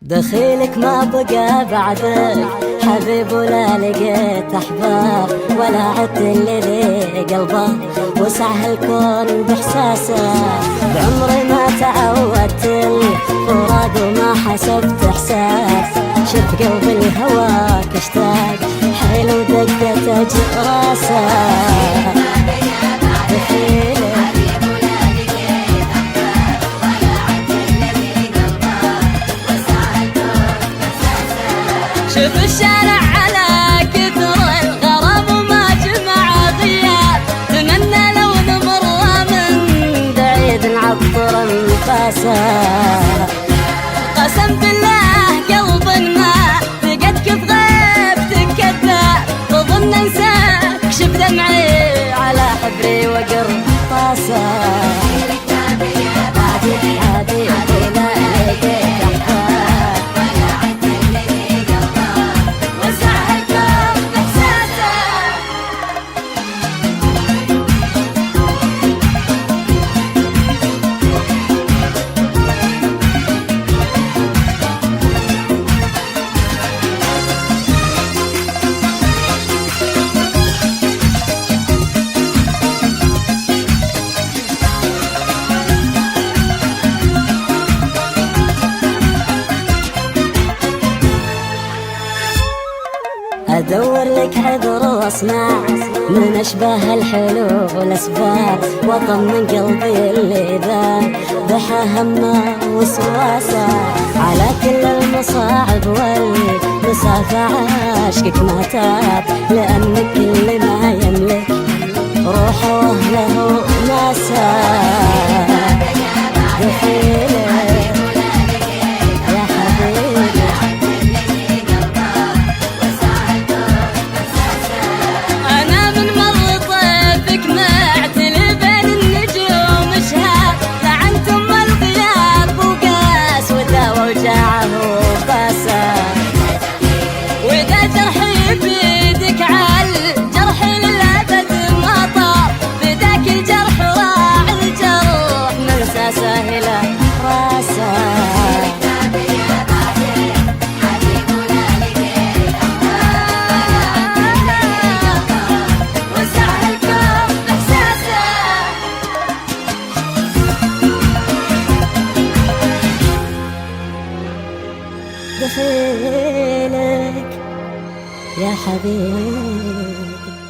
دخيلك ما بقى بعدك حبيب ولا لقيت أحباب ولا عدت اللي قلبه وسع الكون بإحساسه بعمري ما تعودت الفراق وما حسبت إحساس شف قلبي الهواك اشتاق حلو دقته جراسه شوف الشارع على كثر الغرام وما جمع غياب تمنى لو نمر من بعيد نعطر انفاسه قسم بالله قلب ما فقدك في غيبتك كذاب تظن انساك شوف دمعي على حبري وقر طاسه أدور لك عذر واصنع من أشباه الحلو والأسباب وأطمن قلبي اللي ذاب بحى همه وسواسه على كل المصاعب والمسافة عاشقك ما تاب لأنك اللي ما يملك روحه وأهله وناسه دخيلك يا حبيبي.